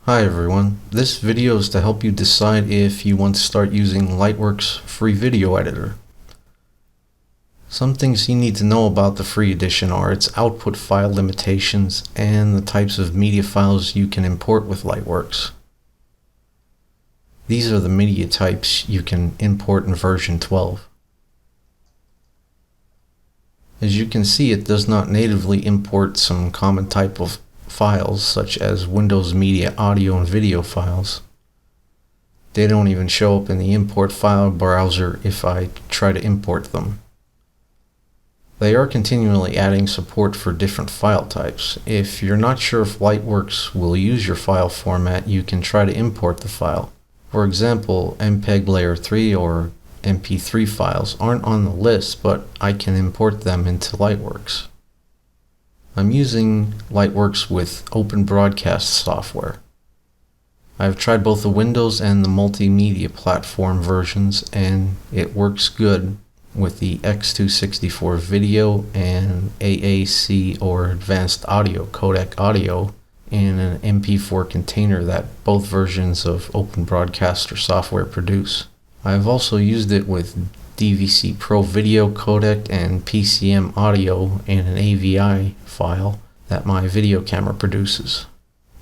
Hi everyone, this video is to help you decide if you want to start using Lightworks free video editor. Some things you need to know about the free edition are its output file limitations and the types of media files you can import with Lightworks. These are the media types you can import in version 12. As you can see, it does not natively import some common type of files such as Windows Media audio and video files. They don't even show up in the import file browser if I try to import them. They are continually adding support for different file types. If you're not sure if Lightworks will use your file format, you can try to import the file. For example, MPEG Layer 3 or MP3 files aren't on the list, but I can import them into Lightworks. I'm using Lightworks with Open Broadcast software. I've tried both the Windows and the multimedia platform versions, and it works good with the X264 video and AAC or Advanced Audio Codec audio in an MP4 container that both versions of Open Broadcaster software produce. I've also used it with DVC Pro video codec and PCM audio in an AVI file that my video camera produces.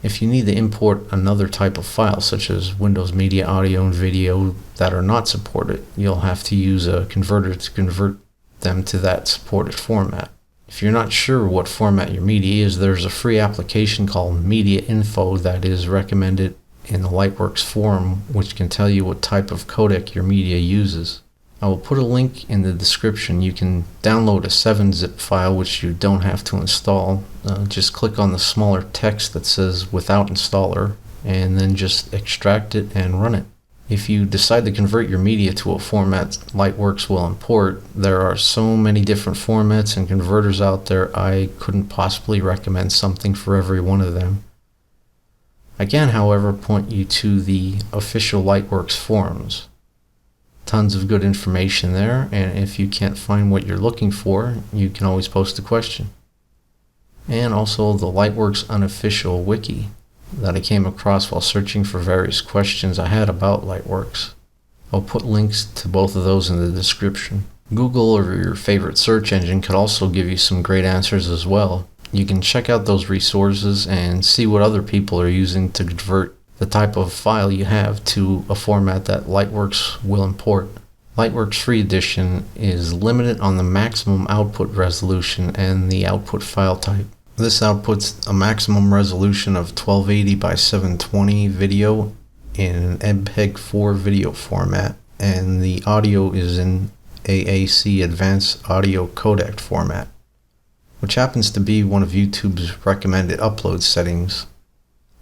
If you need to import another type of file such as Windows Media audio and video that are not supported, you'll have to use a converter to convert them to that supported format. If you're not sure what format your media is, there's a free application called Media Info that is recommended in the Lightworks forum, which can tell you what type of codec your media uses. I will put a link in the description. You can download a 7-zip file which you don't have to install. Just click on the smaller text that says without installer and then just extract it and run it. If you decide to convert your media to a format Lightworks will import, there are so many different formats and converters out there, I couldn't possibly recommend something for every one of them. I can, however, point you to the official Lightworks forums. Tons of good information there, and if you can't find what you're looking for, you can always post a question. And also the Lightworks unofficial wiki that I came across while searching for various questions I had about Lightworks. I'll put links to both of those in the description. Google or your favorite search engine could also give you some great answers as well. You can check out those resources and see what other people are using to convert the type of file you have to a format that Lightworks will import. Lightworks Free Edition is limited on the maximum output resolution and the output file type. This outputs a maximum resolution of 1280 by 720 video in an MPEG-4 video format, and the audio is in AAC Advanced Audio Codec format, which happens to be one of YouTube's recommended upload settings.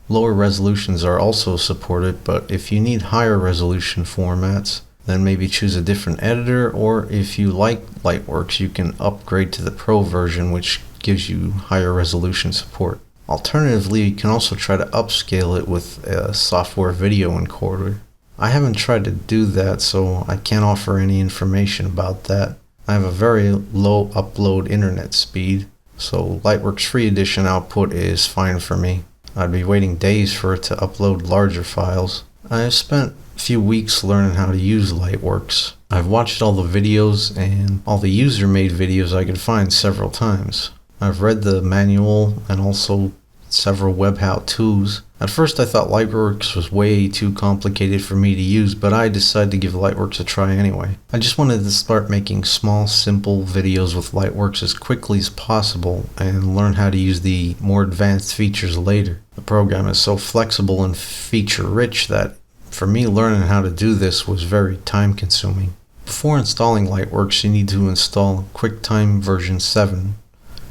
Lower resolutions are also supported, but if you need higher resolution formats, then maybe choose a different editor, or if you like Lightworks, you can upgrade to the Pro version, which gives you higher resolution support. Alternatively, you can also try to upscale it with a software video encoder. I haven't tried to do that, so I can't offer any information about that. I have a very low upload internet speed, so Lightworks Free Edition output is fine for me. I'd be waiting days for it to upload larger files. I've spent a few weeks learning how to use Lightworks. I've watched all the videos and all the user-made videos I could find several times. I've read the manual and also several web how-tos. At first I thought Lightworks was way too complicated for me to use, but I decided to give Lightworks a try anyway. I just wanted to start making small, simple videos with Lightworks as quickly as possible and learn how to use the more advanced features later. The program is so flexible and feature-rich that for me, learning how to do this was very time-consuming. Before installing Lightworks, you need to install QuickTime version 7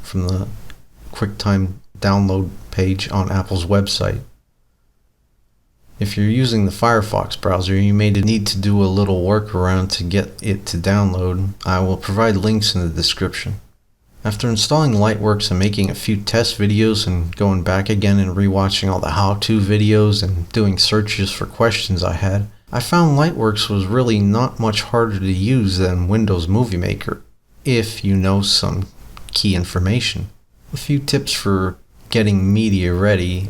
from the QuickTime download page on Apple's website. If you're using the Firefox browser, you may need to do a little workaround to get it to download. I will provide links in the description. After installing Lightworks and making a few test videos and going back again and rewatching all the how-to videos and doing searches for questions I had, I found Lightworks was really not much harder to use than Windows Movie Maker, if you know some key information. A few tips for getting media ready,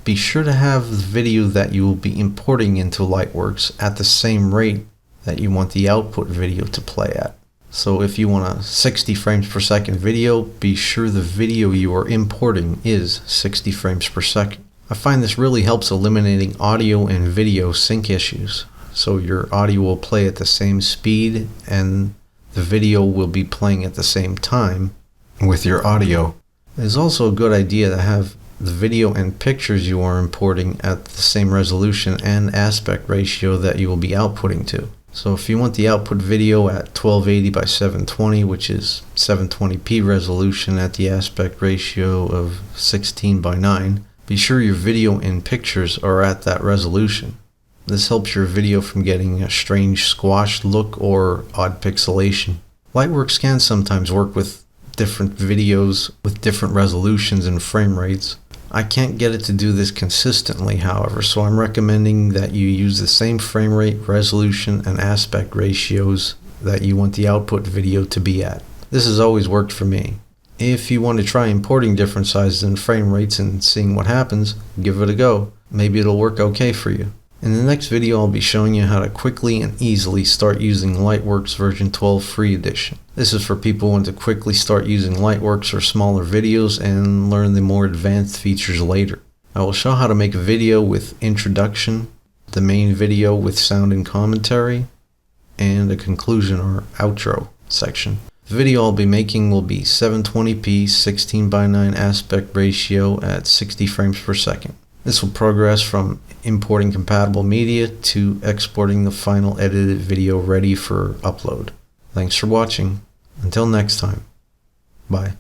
be sure to have the video that you will be importing into Lightworks at the same rate that you want the output video to play at. So if you want a 60 frames per second video, be sure the video you are importing is 60 frames per second. I find this really helps eliminating audio and video sync issues. So your audio will play at the same speed and the video will be playing at the same time with your audio. It is also a good idea to have the video and pictures you are importing at the same resolution and aspect ratio that you will be outputting to. So if you want the output video at 1280 by 720, which is 720p resolution at the aspect ratio of 16 by 9, be sure your video and pictures are at that resolution. This helps your video from getting a strange squashed look or odd pixelation. Lightworks can sometimes work with different videos with different resolutions and frame rates. I can't get it to do this consistently, however, so I'm recommending that you use the same frame rate, resolution, and aspect ratios that you want the output video to be at. This has always worked for me. If you want to try importing different sizes and frame rates and seeing what happens, give it a go. Maybe it'll work okay for you. In the next video, I'll be showing you how to quickly and easily start using Lightworks version 12 free edition. This is for people who want to quickly start using Lightworks for smaller videos and learn the more advanced features later. I will show how to make a video with introduction, the main video with sound and commentary, and a conclusion or outro section. The video I'll be making will be 720p 16 by 9 aspect ratio at 60 frames per second. This will progress from importing compatible media to exporting the final edited video ready for upload. Thanks for watching. Until next time. Bye.